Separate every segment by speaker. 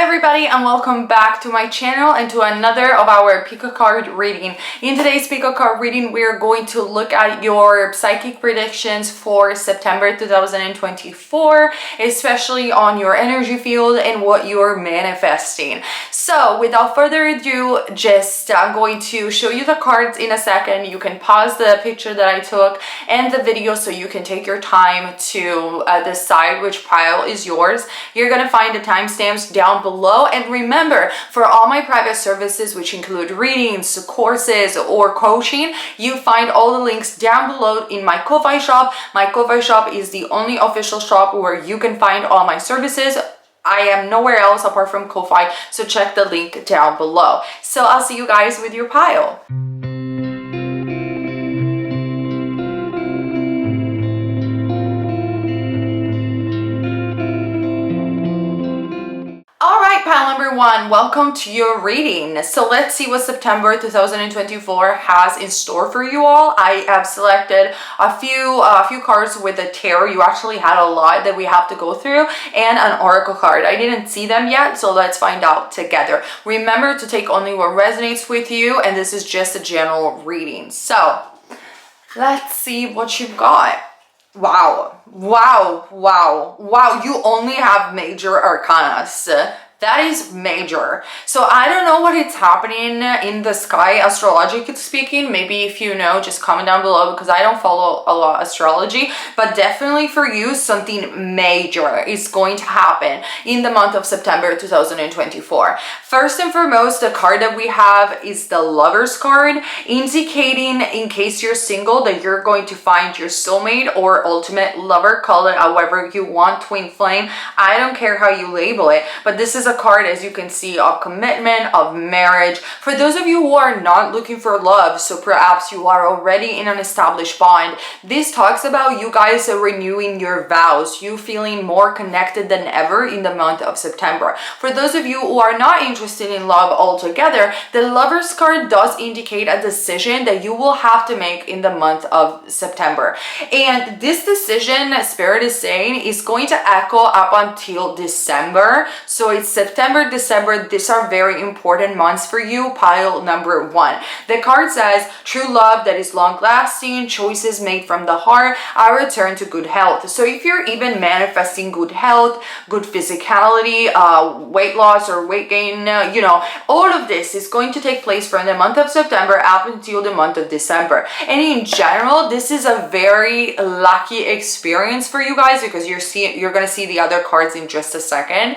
Speaker 1: everybody, and welcome back to my channel and to another of our pick a card reading. In today's pick a card reading, we're going to look at your psychic predictions for September 2024, especially on your energy field and what you're manifesting. So without further ado, I'm going to show you the cards in a second. You can pause the picture that I took and the video so you can take your time to decide which pile is yours. You're gonna find the timestamps down below, and remember, for all my private services, which include readings, courses, or coaching, you find all the links down below in my Ko-Fi shop. My Ko-Fi shop is the only official shop where you can find all my services. I am nowhere else apart from Ko-Fi, so check the link down below. So I'll see you guys with your pile. Pile number one, welcome to your reading. So let's see what September 2024 has in store for you all. I have selected a few cards with a tarot. You actually had a lot that we have to go through, and an oracle card. I didn't see them yet, so let's find out together. Remember to take only what resonates with you, and this is just a general reading. So let's see what you've got. Wow, you only have major arcanas. That is major. So I don't know what is happening in the sky, astrologically speaking. Maybe if you know, just comment down below, because I don't follow a lot of astrology. But definitely for you, something major is going to happen in the month of September 2024. First and foremost, the card that we have is the Lover's card, indicating, in case you're single, that you're going to find your soulmate or ultimate lover. Call it however you want, twin flame. I don't care how you label it, but this is a card, as you can see, of commitment, of marriage. For those of you who are not looking for love, so perhaps you are already in an established bond, this talks about you guys renewing your vows, you feeling more connected than ever in the month of September. For those of you who are not interested in love altogether, the Lover's card does indicate a decision that you will have to make in the month of September. And this decision, Spirit is saying, is going to echo up until December. So it's September, December, these are very important months for you, pile number one. The card says, true love that is long lasting, choices made from the heart, a return to good health. So if you're even manifesting good health, good physicality, weight loss or weight gain, all of this is going to take place from the month of September up until the month of December. And in general, this is a very lucky experience for you guys, because you're going to see the other cards in just a second.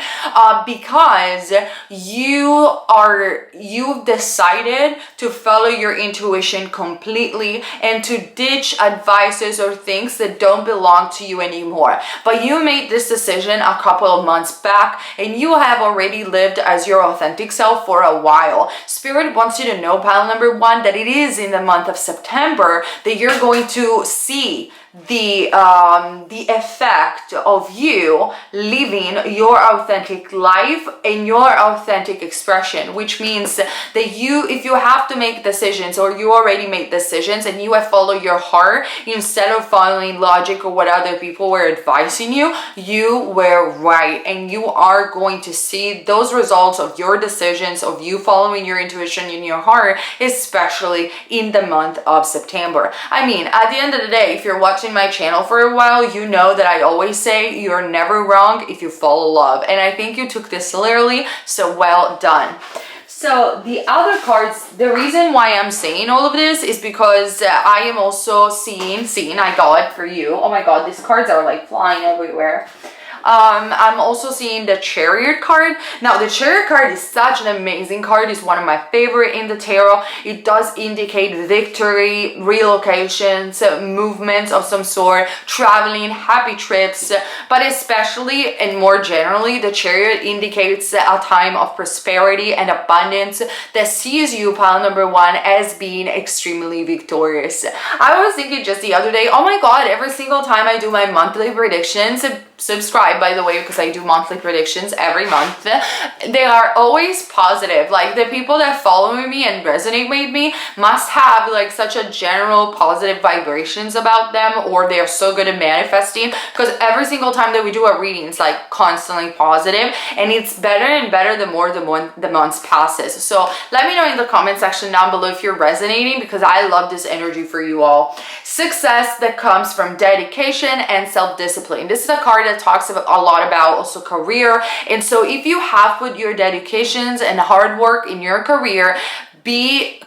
Speaker 1: Because you've decided to follow your intuition completely and to ditch advices or things that don't belong to you anymore. But you made this decision a couple of months back, and you have already lived as your authentic self for a while. Spirit wants you to know, pile number one, that it is in the month of September that you're going to see the effect of you living your authentic life and your authentic expression, which means that if you have to make decisions, or you already made decisions and you have followed your heart instead of following logic or what other people were advising you, you were right, and you are going to see those results of your decisions, of you following your intuition in your heart, especially in the month of September. I mean, at the end of the day, if you're watching my channel for a while, you know that I always say you're never wrong if you follow love, and I think you took this literally, so well done. So the other cards, the reason why I'm saying all of this is because I am also seeing, I got it for you. Oh my god, these cards are like flying everywhere. I'm also seeing the Chariot card. Now, the Chariot card is such an amazing card. It's one of my favorite in the tarot. It does indicate victory, relocations, movements of some sort, traveling, happy trips, but especially and more generally, the Chariot indicates a time of prosperity and abundance that sees you, pile number one, as being extremely victorious. I was thinking just the other day, oh my god, every single time I do my monthly predictions, subscribe, by the way, because I do monthly predictions every month. They are always positive. Like the people that follow me and resonate with me must have like such a general positive vibrations about them, or they're so good at manifesting, because every single time that we do a reading, it's like constantly positive, and it's better and better the more the months passes. So let me know in the comment section down below if you're resonating, because I love this energy for you all. Success that comes from dedication and self-discipline. This is a card that talks a lot about also career. And so if you have put your dedications and hard work in your career, be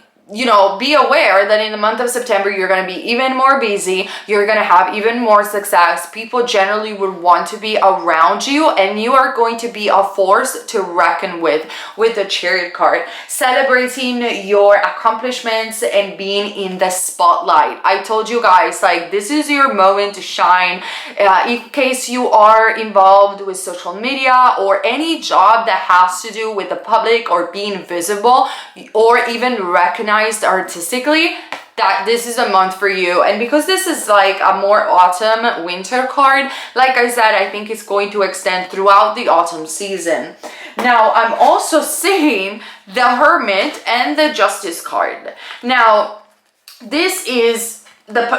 Speaker 1: aware that in the month of September, you're going to be even more busy. You're going to have even more success. People generally would want to be around you, and you are going to be a force to reckon with the Chariot card. Celebrating your accomplishments and being in the spotlight. I told you guys, like, this is your moment to shine. In case you are involved with social media or any job that has to do with the public or being visible or even recognized artistically, that this is a month for you. And because this is like a more autumn winter card, like I said, I think it's going to extend throughout the autumn season. Now I'm also seeing the Hermit and the Justice card. Now this is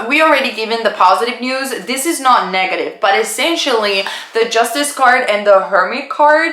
Speaker 1: we already given the positive news. This is not negative, but essentially the Justice card and the Hermit card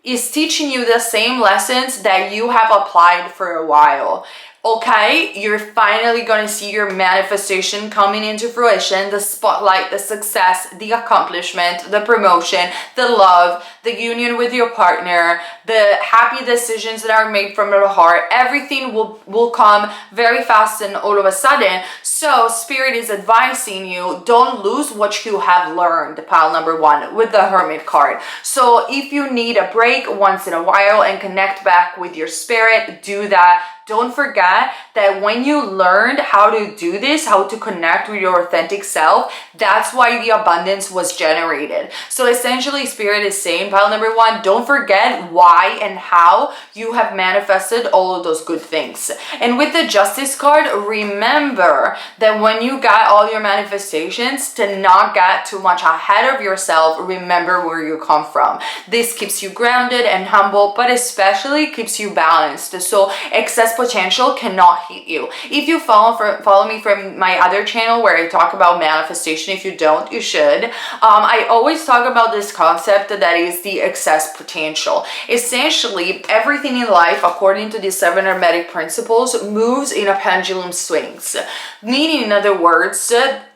Speaker 1: is teaching you the same lessons that you have applied for a while. Okay, you're finally going to see your manifestation coming into fruition, the spotlight, the success, the accomplishment, the promotion, the love, the union with your partner, the happy decisions that are made from your heart. Everything will come very fast and all of a sudden. So Spirit is advising you, don't lose what you have learned, pile number one, with the Hermit card. So if you need a break once in a while and connect back with your spirit, do that. Don't forget that when you learned how to do this, how to connect with your authentic self, that's why the abundance was generated. So essentially, Spirit is saying, pile number one, don't forget why and how you have manifested all of those good things. And with the Justice card, remember that when you got all your manifestations, to not get too much ahead of yourself. Remember where you come from. This keeps you grounded and humble, but especially keeps you balanced. So excess potential cannot hit you. If you follow me from my other channel where I talk about manifestation, if you don't, you should. I always talk about this concept that is the excess potential. Essentially, everything in life, according to the 7 hermetic principles, moves in a pendulum swings. Meaning, in other words,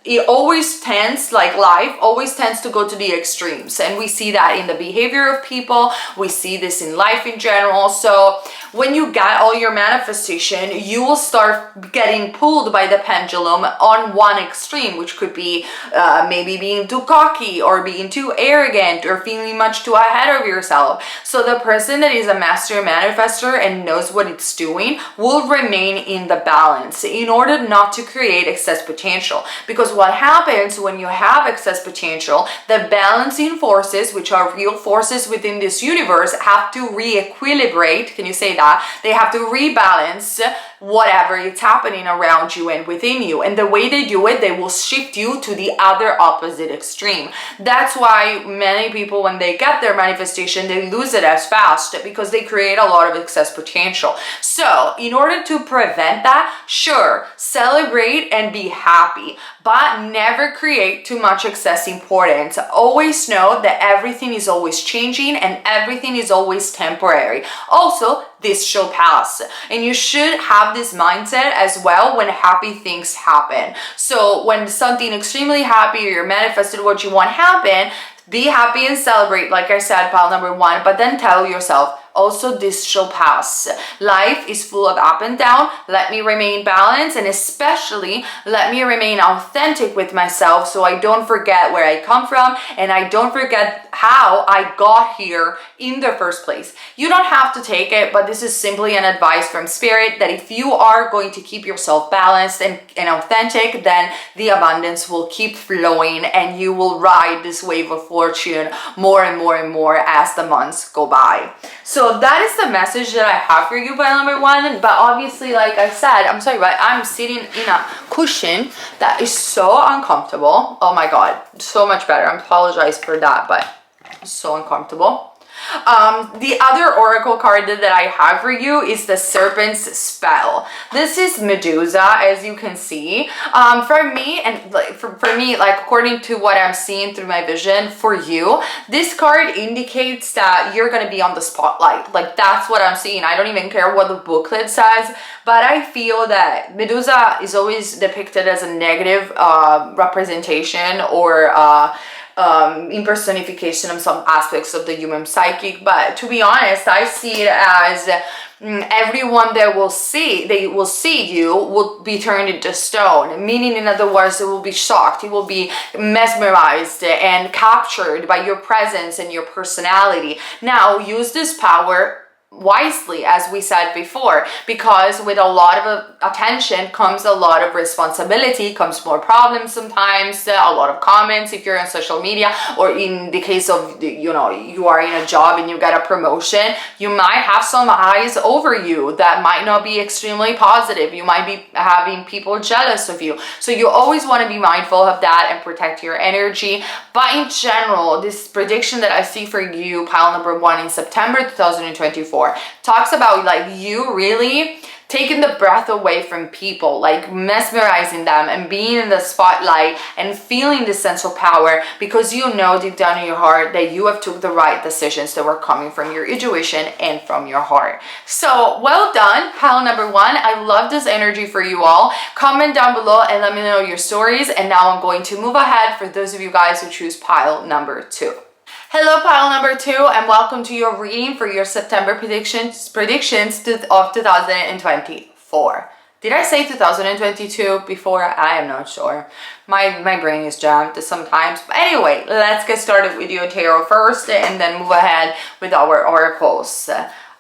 Speaker 1: it always tends, like life always tends to go to the extremes. And we see that in the behavior of people. We see this in life in general. So when you get all your manifestation, you will start getting pulled by the pendulum on one extreme, which could be maybe being too cocky or being too arrogant or feeling much too ahead of yourself. So the person that is a master manifestor and knows what it's doing will remain in the balance in order not to create excess potential. Because what happens when you have excess potential, the balancing forces, which are real forces within this universe, have to re-equilibrate. Can you say that? They have to rebalance whatever is happening around you and within you. And the way they do it, they will shift you to the other opposite extreme. That's why many people, when they get their manifestation, they lose it as fast because they create a lot of excess potential. So in order to prevent that, sure, celebrate and be happy, but never create too much excess importance. Always know that everything is always changing and everything is always temporary. Also, this shall pass. And you should have this mindset as well when happy things happen. So when something extremely happy or you're manifested what you want happen, be happy and celebrate, like I said, pile number one, but then tell yourself, also this shall pass. Life is full of up and down. Let me remain balanced, and especially let me remain authentic with myself so I don't forget where I come from and I don't forget how I got here in the first place. You don't have to take it, but this is simply an advice from Spirit that if you are going to keep yourself balanced and authentic, then the abundance will keep flowing and you will ride this wave of fortune more and more and more as the months go by. So So that is the message that I have for you, pile number one. But obviously, like I said, I'm sorry, but I'm sitting in a cushion that is so uncomfortable. Oh my God, so much better. I apologize for that, but so uncomfortable. The other oracle card that I have for you is the Serpent's Spell. This is Medusa, as you can see. For me, and like for me, like according to what I'm seeing through my vision for you, this card indicates that you're gonna be on the spotlight. Like that's what I'm seeing. I don't even care what the booklet says, but I feel that Medusa is always depicted as a negative representation or impersonification of some aspects of the human psychic. But to be honest, I see it as everyone that will see you will be turned into stone, meaning in other words, it will be shocked, it will be mesmerized and captured by your presence and your personality. Now use this power wisely, as we said before, because with a lot of attention comes a lot of responsibility, comes more problems sometimes, a lot of comments if you're on social media, or in the case of, you know, you are in a job and you get a promotion, you might have some eyes over you that might not be extremely positive. You might be having people jealous of you, so you always want to be mindful of that and protect your energy. But in general, this prediction that I see for you, pile number one, in September 2024 talks about like you really taking the breath away from people, like mesmerizing them and being in the spotlight and feeling this sense of power, because you know deep down in your heart that you have took the right decisions that were coming from your intuition and from your heart. So well done, pile number one. I love this energy for you all. Comment down below and let me know your stories. And now I'm going to move ahead for those of you guys who choose pile number two. Hello, pile number two, and welcome to your reading for your September predictions of 2024. Did I say 2022 before? I am not sure. My brain is jammed sometimes. But anyway, let's get started with your tarot first and then move ahead with our oracles.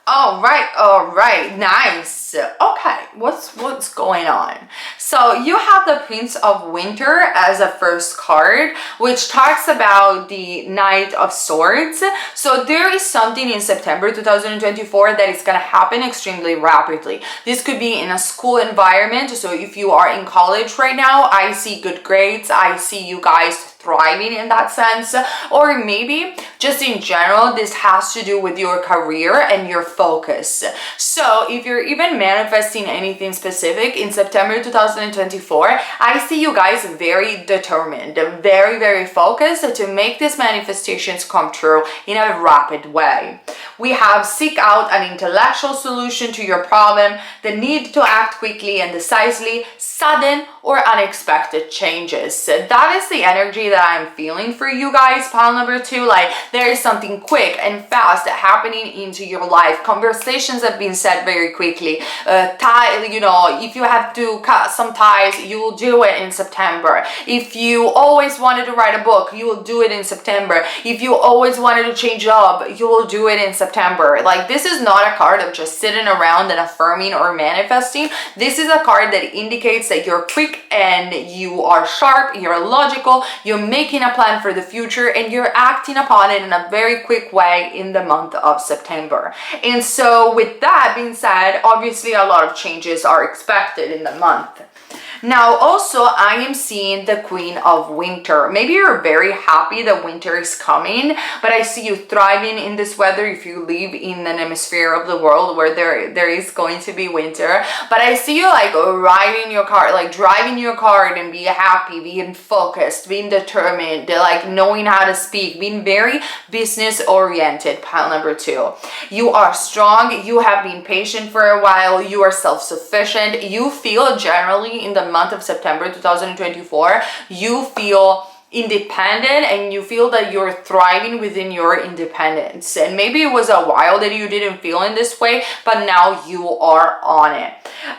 Speaker 1: All right, nice. Okay, what's going on? So you have the Prince of Winter as a first card, which talks about the Knight of Swords. So there is something in September 2024 that is going to happen extremely rapidly. This could be in a school environment. So if you are in college right now, I see good grades. I see you guys thriving in that sense, or maybe just in general, this has to do with your career and your focus. So if you're even manifesting anything specific in September 2024, I see you guys very determined, very focused to make these manifestations come true in a rapid way. We have seek out an intellectual solution to your problem, the need to act quickly and decisively, sudden or unexpected changes. That is the energy that I'm feeling for you guys, pile number two. Like there is something quick and fast happening into your life. Conversations have been said very quickly. You know, if you have to cut some ties, you will do it in September. If you always wanted to write a book, you will do it in September. If you always wanted to change job, you will do it in September. Like this is not a card of just sitting around and affirming or manifesting. This is a card that indicates that you're quick and you are sharp, you're logical, you're making a plan for the future, and you're acting upon it in a very quick way in the month of September. And so with that being said, obviously a lot of changes are expected in the month. Now also I am seeing the Queen of Winter. Maybe you're very happy that winter is coming, but I see you thriving in this weather if you live in an hemisphere of the world where there is going to be winter. But I see you like riding your car, like driving your car and being happy, being focused, being determined, like knowing how to speak, being very business oriented, pile number two. You are strong, you have been patient for a while, you are self-sufficient, you feel generally in the month of September 2024, you feel independent and you feel that you're thriving within your independence. And maybe it was a while that you didn't feel in this way, but now you are on it.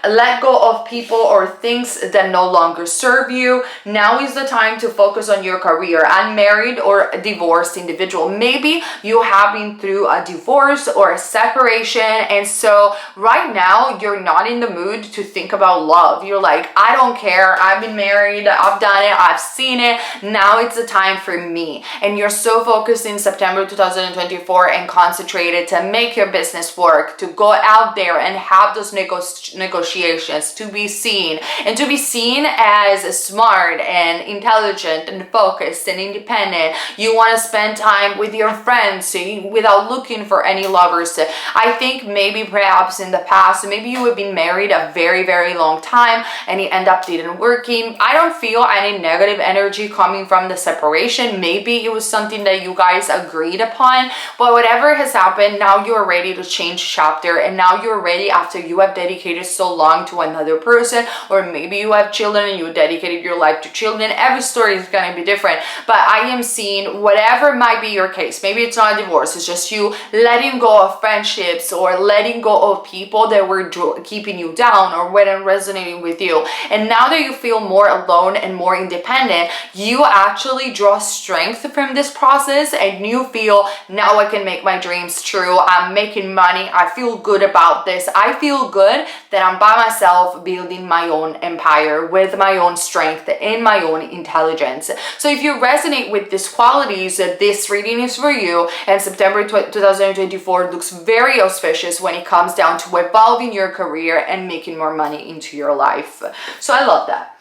Speaker 1: Let go of people or things that no longer serve you. Now is the time to focus on your career. Unmarried or a divorced individual, maybe you have been through a divorce or a separation, and so right now you're not in the mood to think about love. You're like, I don't care, I've been married, I've done it, I've seen it, now now it's the time for me. And you're so focused in September 2024 and concentrated to make your business work, to go out there and have those negotiations, to be seen, and to be seen as smart and intelligent and focused and independent. You want to spend time with your friends without looking for any lovers. I think maybe perhaps in the past, maybe you have been married a very, very long time and it ended up didn't working. I don't feel any negative energy coming from the separation. Maybe it was something that you guys agreed upon, but whatever has happened, now you're ready to change chapter, and now you're ready after you have dedicated so long to another person, or maybe you have children and you dedicated your life to children. Every story is going to be different, but I am seeing whatever might be your case. Maybe it's not a divorce, it's just you letting go of friendships or letting go of people that were keeping you down or weren't resonating with you. And now that you feel more alone and more independent, you actually draw strength from this process, and you feel, now I can make my dreams true. I'm making money. I feel good about this. I feel good that I'm by myself building my own empire with my own strength and my own intelligence. So if you resonate with these qualities, this reading is for you, and September 2024 looks very auspicious when it comes down to evolving your career and making more money into your life. So I love that.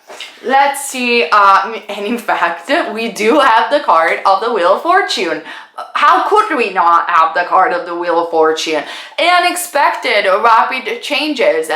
Speaker 1: Let's see, and in fact, we do have the card of the Wheel of Fortune. How could we not have the card of the Wheel of Fortune? Unexpected, rapid changes.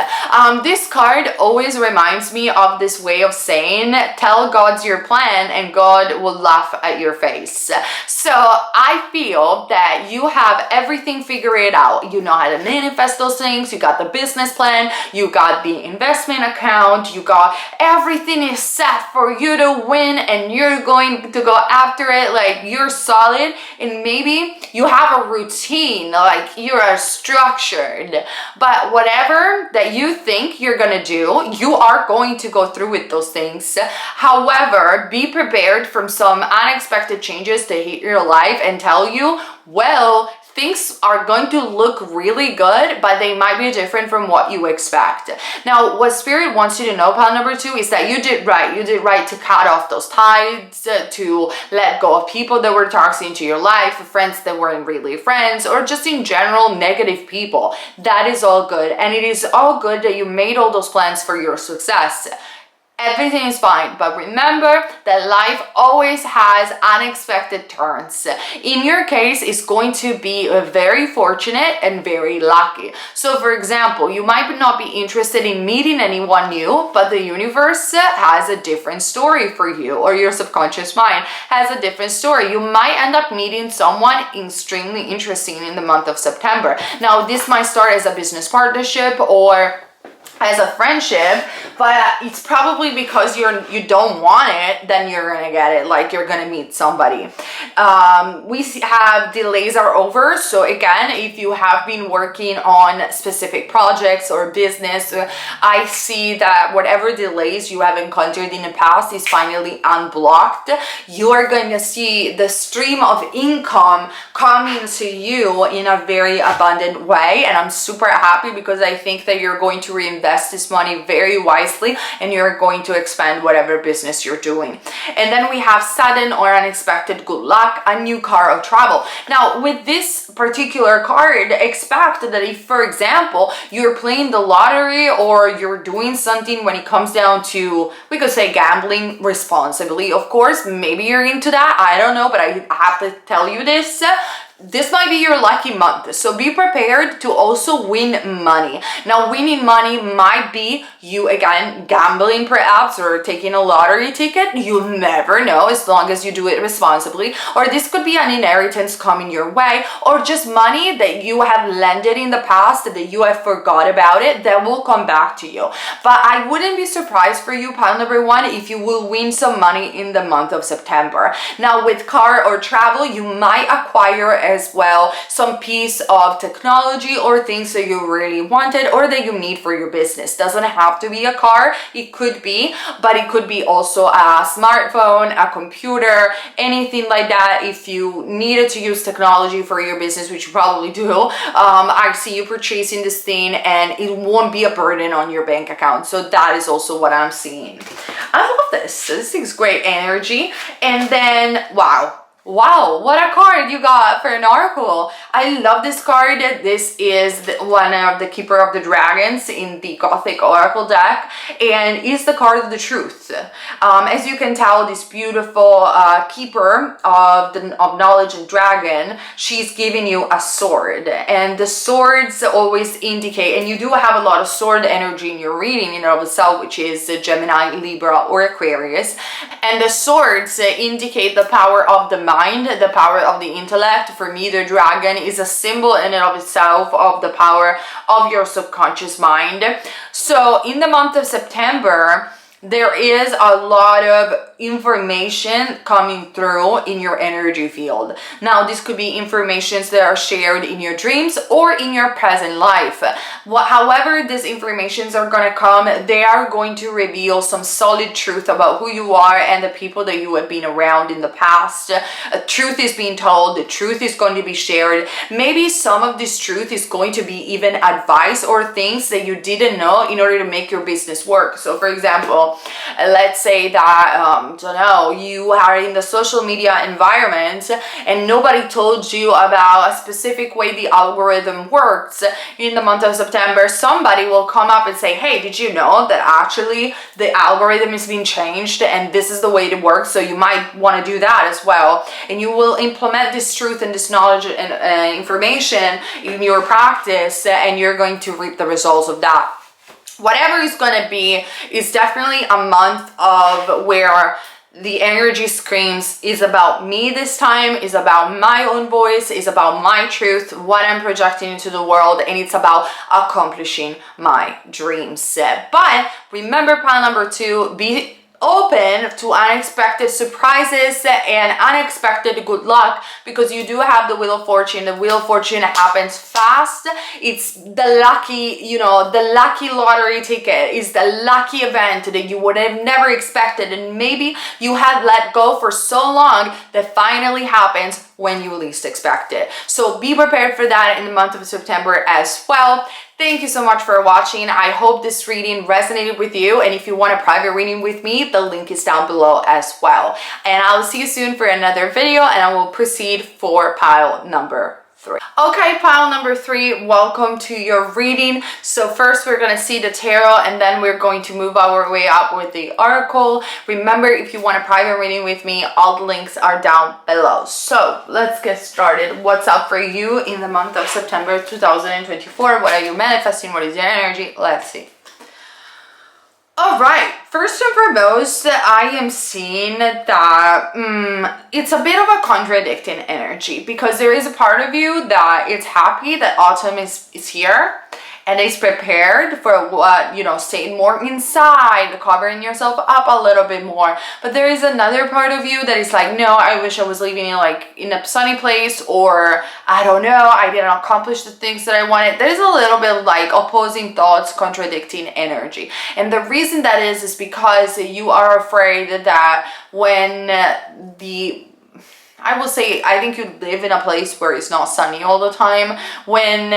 Speaker 1: This card always reminds me of this way of saying, tell God your plan and God will laugh at your face. So I feel that you have everything figured out. You know how to manifest those things. You got the business plan. You got the investment account. You got everything is set for you to win, and you're going to go after it like you're solid. And maybe you have a routine, like you are structured, but whatever that you think you're gonna do, you are going to go through with those things. However, be prepared for some unexpected changes to hit your life and tell you, well, things are going to look really good, but they might be different from what you expect. Now, what Spirit wants you to know, pile number 2, is that you did right. You did right to cut off those ties, to let go of people that were toxic into your life, friends that weren't really friends, or just in general negative people. That is all good, and it is all good that you made all those plans for your success. Everything is fine, but remember that life always has unexpected turns. In your case, it's going to be very fortunate and very lucky. So for example, you might not be interested in meeting anyone new, but the universe has a different story for you, or your subconscious mind has a different story. You might end up meeting someone extremely interesting in the month of September. Now, this might start as a business partnership or as a friendship, but it's probably because you don't want it, then you're gonna get it, like you're gonna meet somebody. We have delays are over. So again, if you have been working on specific projects or business, I see that whatever delays you have encountered in the past is finally unblocked. You are going to see the stream of income coming to you in a very abundant way, and I'm super happy because I think that you're going to reinvest this money very wisely, and you're going to expand whatever business you're doing. And then we have sudden or unexpected good luck, a new car or travel. Now, with this particular card, expect that if, for example, you're playing the lottery or you're doing something when it comes down to, we could say, gambling responsibly. Of course, maybe you're into that. I don't know, but I have to tell you this. This might be your lucky month, so be prepared to also win money. Now, winning money might be you, again, gambling perhaps, or taking a lottery ticket. You never know, as long as you do it responsibly. Or this could be an inheritance coming your way, or just money that you have lended in the past that you have forgot about it, that will come back to you. But I wouldn't be surprised for you, pile number 1, if you will win some money in the month of September. Now, with car or travel, you might acquire as well some piece of technology or things that you really wanted or that you need for your business. Doesn't have to be a car, it could be, but it could be also a smartphone, a computer, anything like that. If you needed to use technology for your business, which you probably do, I see you purchasing this thing and it won't be a burden on your bank account. So that is also what I'm seeing. I love this. This is great energy. And then, wow, what a card you got for an oracle. I love this card. This is one of the Keeper of the Dragons in the Gothic Oracle deck, and is the card of the truth. As you can tell, this beautiful keeper of knowledge and dragon, she's giving you a sword, and the swords always indicate, and you do have a lot of sword energy in your reading in and of itself, which is Gemini, Libra, or Aquarius, and the swords indicate the power of the mind, the power of the intellect. For me, the dragon is a symbol in and of itself of the power of your subconscious mind. So in the month of September, there is a lot of information coming through in your energy field. Now, this could be informations that are shared in your dreams or in your present life. However these informations are going to come, they are going to reveal some solid truth about who you are and the people that you have been around in the past. Truth is being told, the truth is going to be shared. Maybe some of this truth is going to be even advice or things that you didn't know in order to make your business work. So for example, let's say that don't know, you are in the social media environment and nobody told you about a specific way the algorithm works. In the month of September, somebody will come up and say, hey, did you know that actually the algorithm is being changed and this is the way it works? So you might want to do that as well, and you will implement this truth and this knowledge and information in your practice, and you're going to reap the results of that. Whatever it's going to be, is definitely a month of where the energy screams is about me this time, is about my own voice, is about my truth, what I'm projecting into the world, and it's about accomplishing my dreams. But remember, pile number 2, be open to unexpected surprises and unexpected good luck, because you do have the Wheel of Fortune. The Wheel of Fortune happens fast. It's the lucky, the lucky lottery ticket, is the lucky event that you would have never expected, and maybe you had let go for so long that finally happens when you least expect it. So be prepared for that in the month of September as well. Thank you so much for watching. I hope this reading resonated with you, and if you want a private reading with me, the link is down below as well. And I'll see you soon for another video, and I will proceed for pile number 3. Okay, pile number 3, welcome to your reading. So first we're going to see the tarot, and then we're going to move our way up with the oracle. Remember, if you want a private reading with me, all the links are down below. So let's get started. What's up for you in the month of September 2024? What are you manifesting? What is your energy? Let's see. All right, first and foremost, I am seeing that it's a bit of a contradicting energy, because there is a part of you that is happy that autumn is here and is prepared for what, staying more inside, covering yourself up a little bit more. But there is another part of you that is like, no, I wish I was living in a sunny place, or I don't know, I didn't accomplish the things that I wanted. There's a little bit like opposing thoughts, contradicting energy. And the reason that is because you are afraid that when I think you live in a place where it's not sunny all the time. When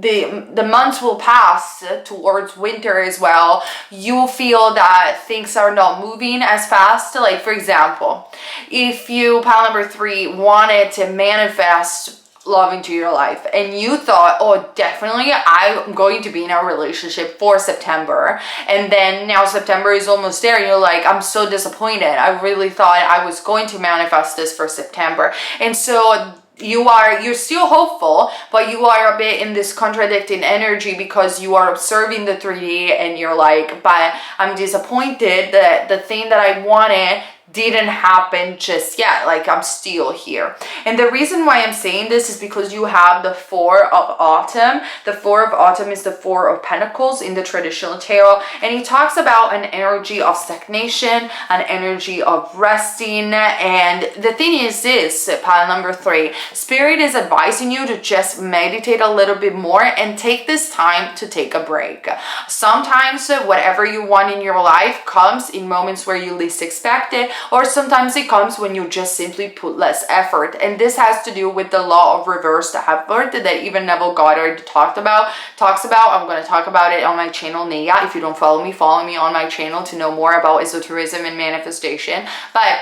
Speaker 1: the months will pass towards winter as well, you feel that things are not moving as fast. Like, for example, if you, pile number 3, wanted to manifest love into your life, and you thought, oh, definitely I'm going to be in a relationship for September, and then now September is almost there, and you're like, I'm so disappointed. I really thought I was going to manifest this for September. And so you're still hopeful, but you are a bit in this contradicting energy, because you are observing the 3D and you're like, but I'm disappointed that the thing that I wanted didn't happen just yet. Like, I'm still here. And the reason why I'm saying this is because you have the Four of Autumn. The Four of Autumn is the Four of Pentacles in the traditional tarot, and it talks about an energy of stagnation, an energy of resting. And the thing is this, pile number 3, Spirit is advising you to just meditate a little bit more and take this time to take a break. Sometimes whatever you want in your life comes in moments where you least expect it, or sometimes it comes when you just simply put less effort. And this has to do with the law of reversed effort that even Neville Goddard talks about. I'm going to talk about it on my channel, Neya. If you don't follow me on my channel to know more about esotericism and manifestation. But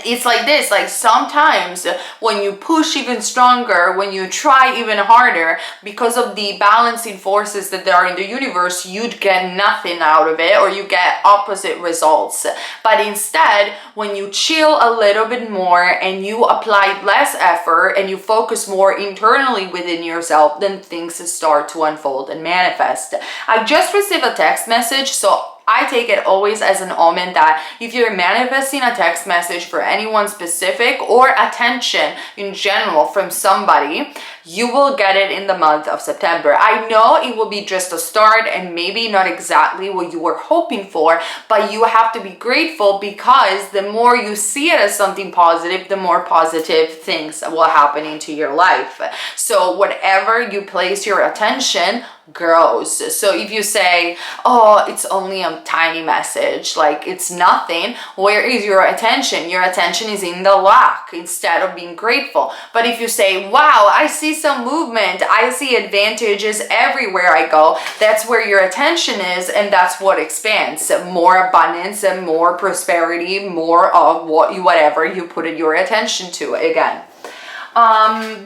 Speaker 1: it's like this, like sometimes when you push even stronger, when you try even harder, because of the balancing forces that there are in the universe, you'd get nothing out of it, or you get opposite results. But instead, when you chill a little bit more and you apply less effort and you focus more internally within yourself, then things start to unfold and manifest. I just received a text message, so I take it always as an omen that if you're manifesting a text message for anyone specific or attention in general from somebody, you will get it in the month of September. I know it will be just a start and maybe not exactly what you were hoping for, but you have to be grateful, because the more you see it as something positive, the more positive things will happen into your life. So whatever you place your attention grows. So if you say, oh, it's only a tiny message, like it's nothing, where is your attention? Your attention is in the lack instead of being grateful. But if you say, wow, I see some movement, I see advantages everywhere I go, that's where your attention is, and that's what expands. More abundance and more prosperity, more of whatever you put your attention to. Again,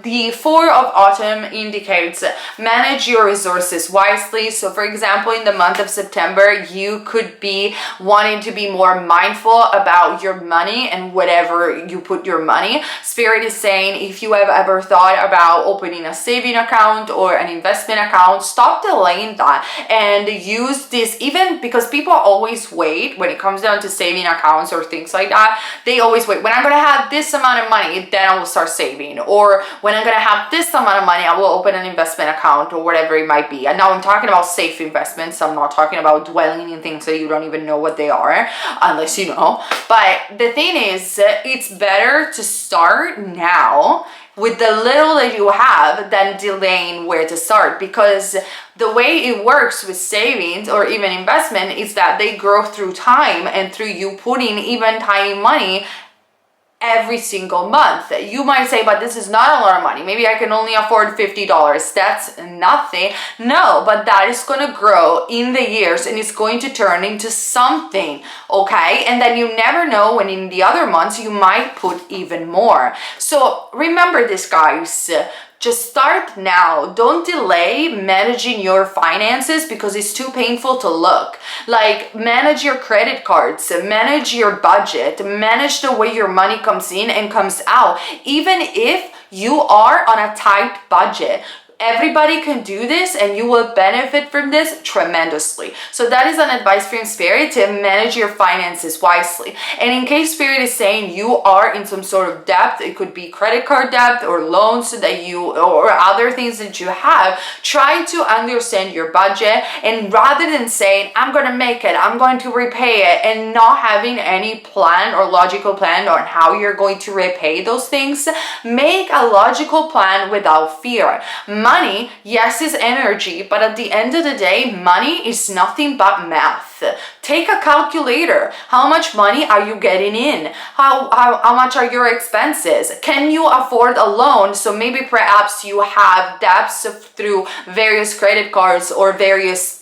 Speaker 1: the Four of Autumn indicates manage your resources wisely. So for example, in the month of September, you could be wanting to be more mindful about your money and whatever you put your money. Spirit is saying, if you have ever thought about opening a saving account or an investment account, stop delaying that and use this, even because people always wait when it comes down to saving accounts or things like that. They always wait. When I'm going to have this amount of money, then I will start saving. Or when I'm going to have this amount of money, I will open an investment account or whatever it might be. And now I'm talking about safe investments. I'm not talking about dwelling in things that you don't even know what they are, unless you know. But the thing is, it's better to start now with the little that you have than delaying where to start, because the way it works with savings or even investment is that they grow through time and through you putting even tiny money every single month. You might say, but this is not a lot of money. Maybe I can only afford $50. That's nothing. No, but that is going to grow in the years and it's going to turn into something, okay? And then you never know when in the other months you might put even more. So remember this, guys. Just start now. Don't delay managing your finances because it's too painful to look. Like, manage your credit cards, manage your budget, manage the way your money comes in and comes out. Even if you are on a tight budget, everybody can do this and you will benefit from this tremendously. So that is an advice from Spirit, to manage your finances wisely. And in case Spirit is saying you are in some sort of debt, it could be credit card debt or loans that you, or other things that you have, try to understand your budget. And rather than saying, I'm going to make it, I'm going to repay it, and not having any plan or logical plan on how you're going to repay those things, make a logical plan without fear. Money, yes, is energy, but at the end of the day, money is nothing but math. Take a calculator. How much money are you getting in? How much are your expenses? Can you afford a loan? So maybe perhaps you have debts through various credit cards or various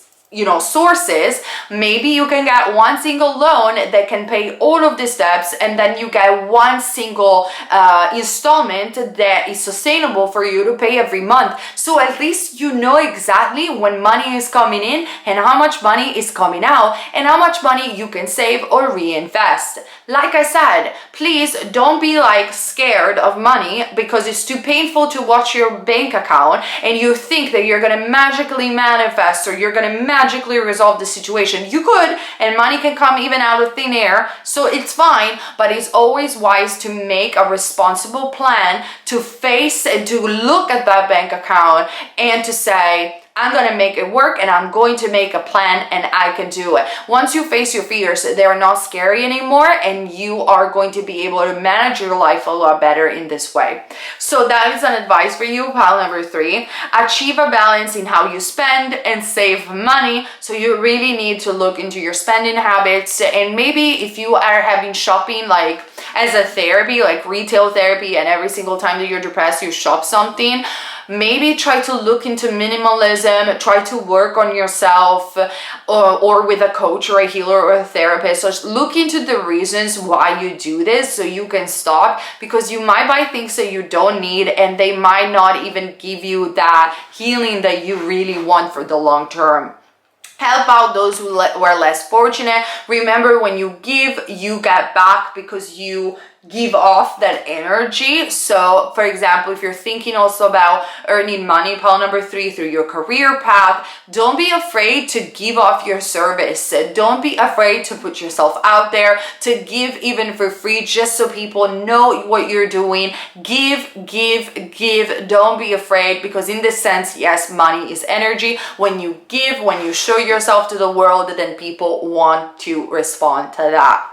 Speaker 1: sources. Maybe you can get one single loan that can pay all of these debts, and then you get one single installment that is sustainable for you to pay every month. So at least you know exactly when money is coming in and how much money is coming out and how much money you can save or reinvest. Like I said, please don't be like scared of money because it's too painful to watch your bank account and you think that you're gonna magically manifest or you're gonna magically resolve the situation. You could, and money can come even out of thin air, so it's fine, but it's always wise to make a responsible plan, to face and to look at that bank account and to say, I'm going to make it work, and I'm going to make a plan, and I can do it. Once you face your fears, they're not scary anymore, and you are going to be able to manage your life a lot better in this way. So that is an advice for you, pile number 3. Achieve a balance in how you spend and save money. So you really need to look into your spending habits, and maybe if you are having shopping like as a therapy, like retail therapy, and every single time that you're depressed, you shop something, maybe try to look into minimalism, try to work on yourself, or with a coach or a healer or a therapist. So look into the reasons why you do this so you can stop, because you might buy things that you don't need, and they might not even give you that healing that you really want for the long term. Help out those who were less fortunate. Remember, when you give, you get back, because you give off that energy. So for example, if you're thinking also about earning money, pile number 3, through your career path, don't be afraid to give off your service. Don't be afraid to put yourself out there, to give even for free, just so people know what you're doing. Give. Don't be afraid, because in this sense, yes, money is energy. When you give, when you show yourself to the world, then people want to respond to that.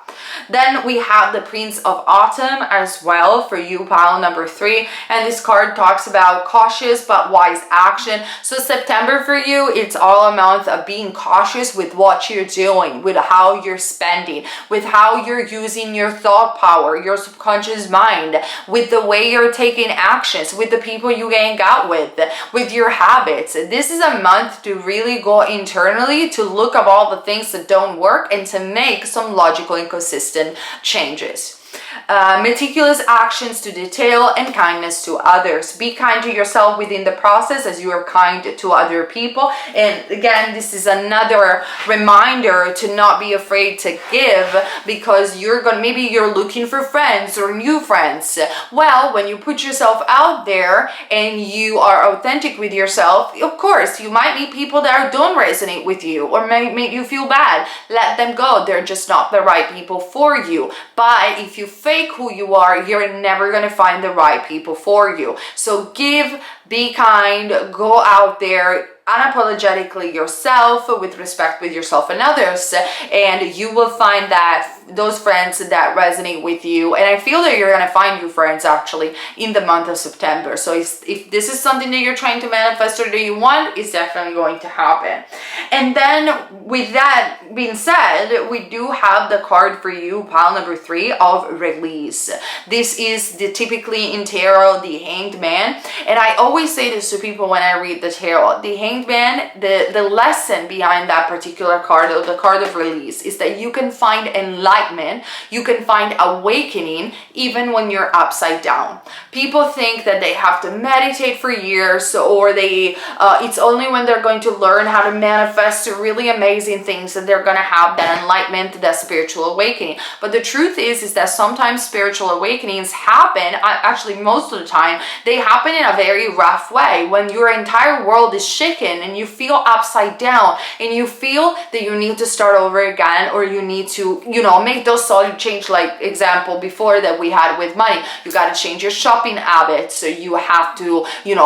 Speaker 1: Then we have the Prince of Autumn as well for you, pile number 3, and this card talks about cautious but wise action. So September for you, it's all a month of being cautious with what you're doing, with how you're spending, with how you're using your thought power, your subconscious mind, with the way you're taking actions, with the people you hang out with your habits. This is a month to really go internally, to look at all the things that don't work, and to make some logical and consistent changes. Meticulous actions to detail and kindness to others. Be kind to yourself within the process as you are kind to other people. And again, this is another reminder to not be afraid to give, because maybe you're looking for friends or new friends. Well, when you put yourself out there and you are authentic with yourself, of course, you might meet people that don't resonate with you or may make you feel bad. Let them go. They're just not the right people for you. But if you fake who you are, you're never going to find the right people for you. So give, be kind, go out there unapologetically yourself, with respect with yourself and others, and you will find that those friends that resonate with you. And I feel that you're going to find your friends actually in the month of September. So if this is something that you're trying to manifest or that you want, it's definitely going to happen. And then with that being said, we do have the card for you, pile number 3, of release. This is typically in tarot, the Hanged Man. And I always say this to people when I read the tarot. The Hanged Man, the lesson behind that particular card, or the card of release, is that you can find enlightenment, you can find awakening even when you're upside down. People think that they have to meditate for years, or it's only when they're going to learn how to manifest really amazing things that they're going to have that enlightenment, that spiritual awakening. But the truth is that sometimes spiritual awakenings happen, actually most of the time, they happen in a very rough way, when your entire world is shaken and you feel upside down and you feel that you need to start over again, or you need to, make those solid change, like example before that we had with money. You got to change your shopping habits. So you have to,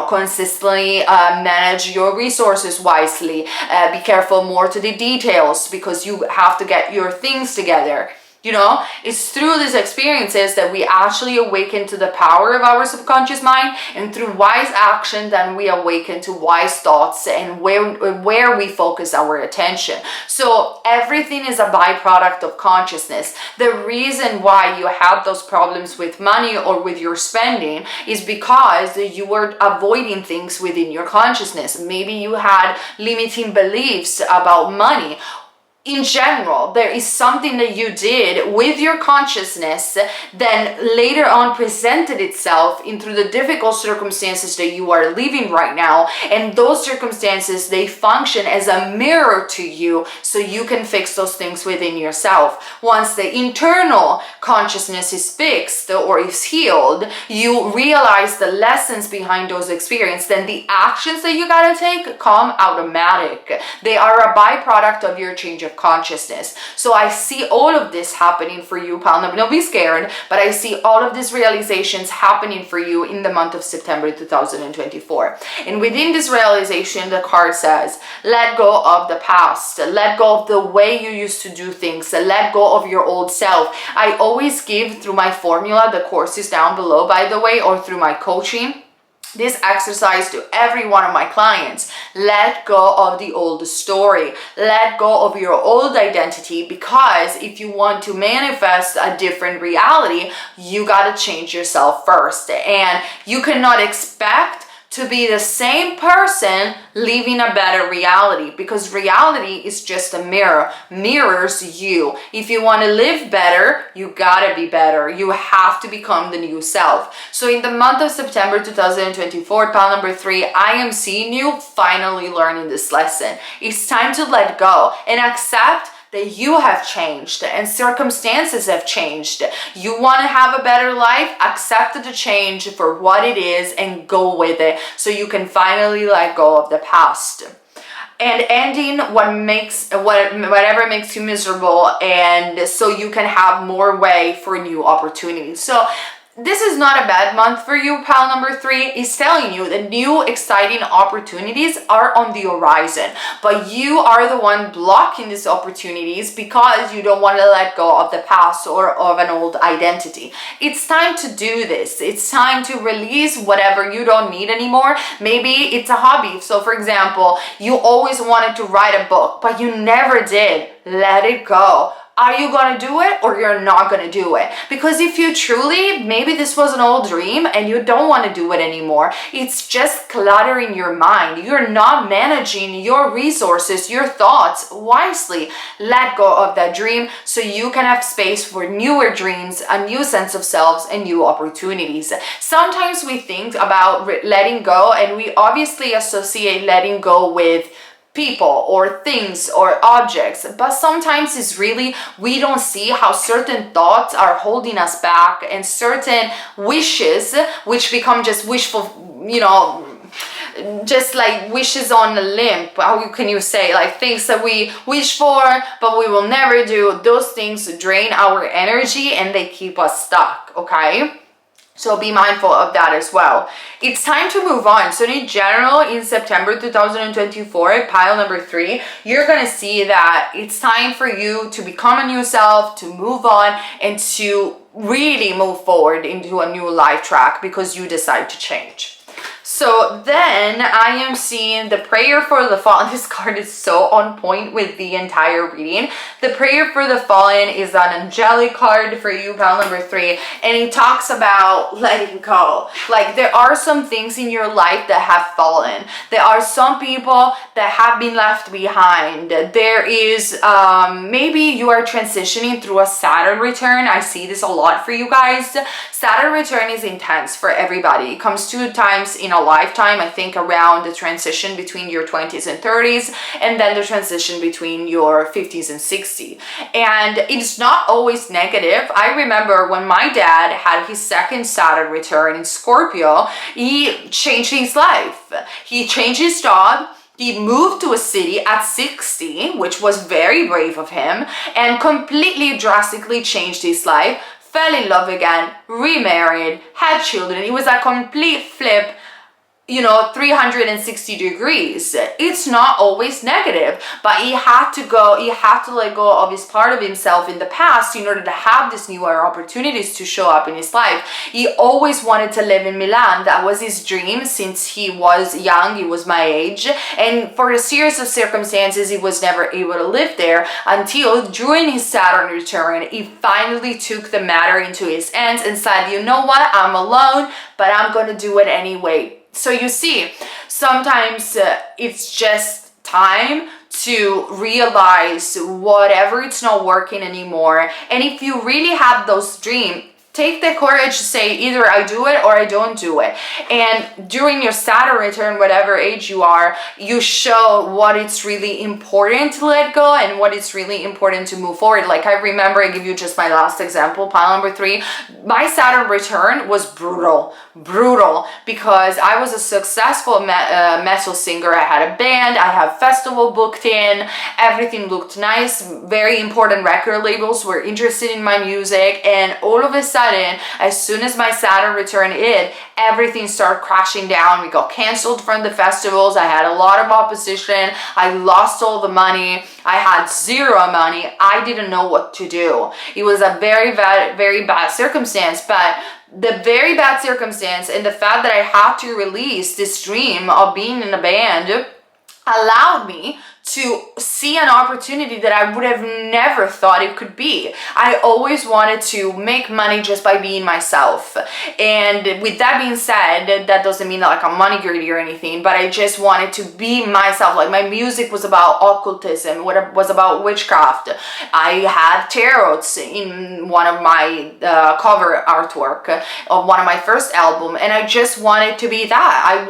Speaker 1: consistently manage your resources wisely. Be careful more to the details, because you have to get your things together. It's through these experiences that we actually awaken to the power of our subconscious mind, and through wise action then we awaken to wise thoughts and where we focus our attention. So everything is a byproduct of consciousness. The reason why you have those problems with money or with your spending is because you were avoiding things within your consciousness. Maybe you had limiting beliefs about money, in general, there is something that you did with your consciousness then later on presented itself into the difficult circumstances that you are living right now. And those circumstances, they function as a mirror to you so you can fix those things within yourself. Once the internal consciousness is fixed or is healed, you realize the lessons behind those experiences, then the actions that you gotta take come automatic. They are a byproduct of your change of consciousness. So I see all of this happening for you, pal. Don't be scared, but I see all of these realizations happening for you in the month of September 2024. And within this realization, the card says, let go of the past, let go of the way you used to do things, let go of your old self. I always give through my formula, the course is down below, by the way, or through my coaching, this exercise to every one of my clients. Let go of the old story. Let go of your old identity, because if you want to manifest a different reality, you got to change yourself first. And you cannot expect to be the same person living a better reality, because reality is just a mirror, mirrors you. If you want to live better, you gotta be better. You have to become the new self. So in the month of September 2024, pile number 3, I am seeing you finally learning this lesson. It's time to let go and accept that you have changed and circumstances have changed. You want to have a better life, accept the change for what it is and go with it so you can finally let go of the past. And ending whatever makes you miserable, and so you can have more way for new opportunities. So this is not a bad month for you, pile number 3. It's telling you that new exciting opportunities are on the horizon, but you are the one blocking these opportunities because you don't want to let go of the past or of an old identity. It's time to do this. It's time to release whatever you don't need anymore. Maybe it's a hobby. So for example, you always wanted to write a book, but you never did. Let it go. Are you going to do it or you're not going to do it? Because if you truly, maybe this was an old dream and you don't want to do it anymore, it's just cluttering your mind. You're not managing your resources, your thoughts wisely. Let go of that dream so you can have space for newer dreams, a new sense of selves, and new opportunities. Sometimes we think about letting go and we obviously associate letting go with people or things or objects, but sometimes it's really, we don't see how certain thoughts are holding us back, and certain wishes which become just wishful, just like wishes on a limb. How can you say, like things that we wish for but we will never do? Those things drain our energy and they keep us stuck. Okay, so be mindful of that as well. It's time to move on. So in general, in September 2024, pile number 3, you're going to see that it's time for you to become a new self, to move on, and to really move forward into a new life track because you decide to change. So then I am seeing the prayer for the fallen. This card is so on point with the entire reading. The prayer for the fallen is an angelic card for you, pile number 3. And it talks about letting go. Like there are some things in your life that have fallen. There are some people that have been left behind. There is, maybe you are transitioning through a Saturn return. I see this a lot for you guys. Saturn return is intense for everybody. It comes 2 times in a lifetime, I think, around the transition between your 20s and 30s, and then the transition between your 50s and 60s. And it's not always negative. I remember when my dad had his second Saturn return in Scorpio, he changed his life. He changed his job. He moved to a city at 60, which was very brave of him, and completely drastically changed his life, fell in love again, remarried, had children. It was a complete flip, 360 degrees. It's not always negative, but he had to let go of his part of himself in the past in order to have these newer opportunities to show up in his life. He always wanted to live in Milan. That was his dream since he was young. He was my age, and for a series of circumstances he was never able to live there until during his Saturn return he finally took the matter into his hands and said, you know what, I'm alone, but I'm gonna do it anyway. So you see, sometimes it's just time to realize whatever it's not working anymore. And if you really have those dreams, take the courage to say either I do it or I don't do it. And during your Saturn return, whatever age you are, you show what it's really important to let go and what it's really important to move forward. Like I remember, I give you just my last example, pile number 3. My Saturn return was brutal because I was a successful metal singer. I had a band, I have festival booked in, everything looked nice, very important record labels were interested in my music, and all of a sudden, as soon as my Saturn return hit, everything started crashing down. We got canceled from the festivals. I had a lot of opposition. I lost all the money. I had zero money. I didn't know what to do. It was a very bad circumstance, but the very bad circumstance and the fact that I had to release this dream of being in a band allowed me to see an opportunity that I would have never thought it could be. I always wanted to make money just by being myself. And with that being said, that doesn't mean that like I'm money greedy or anything, but I just wanted to be myself. Like my music was about occultism, what was about witchcraft. I had tarots in one of my cover artwork of one of my first album, and I just wanted to be that. I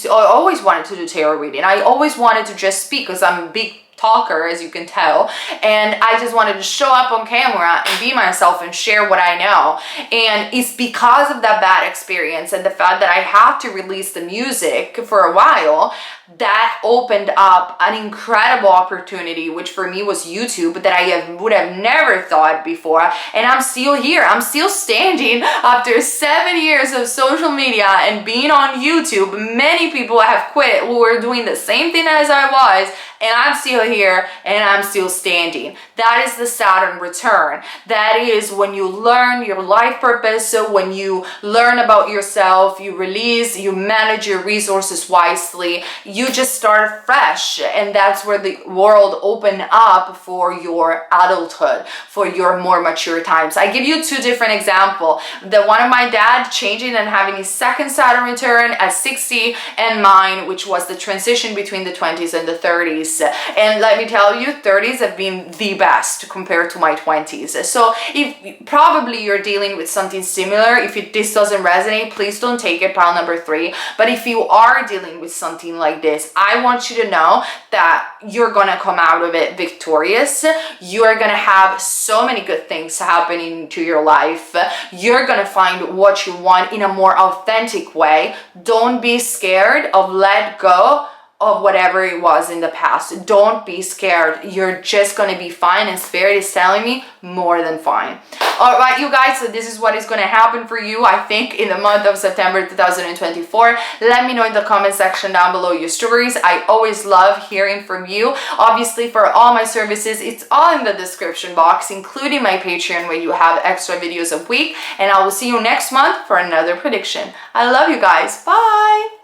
Speaker 1: always wanted to do tarot reading. I always wanted to just speak because I'm a big talker, as you can tell, and I just wanted to show up on camera and be myself and share what I know. And it's because of that bad experience and the fact that I had to release the music for a while that opened up an incredible opportunity, which for me was YouTube, that I would have never thought before. And I'm still here. I'm still standing after 7 years of social media and being on YouTube. Many people have quit who were doing the same thing as I was, and I'm still here and I'm still standing. That is the Saturn return. That is when you learn your life purpose. So when you learn about yourself, you release, you manage your resources wisely, you just start fresh, and that's where the world open up for your adulthood, for your more mature times. I give you 2 different examples. The one of my dad changing and having his second Saturn return at 60, and mine, which was the transition between the 20s and the 30s. And let me tell you, 30s have been the best compared to my 20s. So if probably you're dealing with something similar, if this doesn't resonate, please don't take it, pile number 3. But if you are dealing with something like this, I want you to know that you're gonna come out of it victorious. You're gonna have so many good things happening to your life. You're gonna find what you want in a more authentic way. Don't be scared of let go of whatever it was in the past. Don't be scared. You're just gonna be fine, and Spirit is telling me more than fine. All right, you guys, so this is what is going to happen for you, I think, in the month of September 2024. Let me know in the comment section down below your stories. I always love hearing from you. Obviously, for all my services, it's all in the description box, including my Patreon, where you have extra videos a week. And I will see you next month for another prediction. I love you guys. Bye!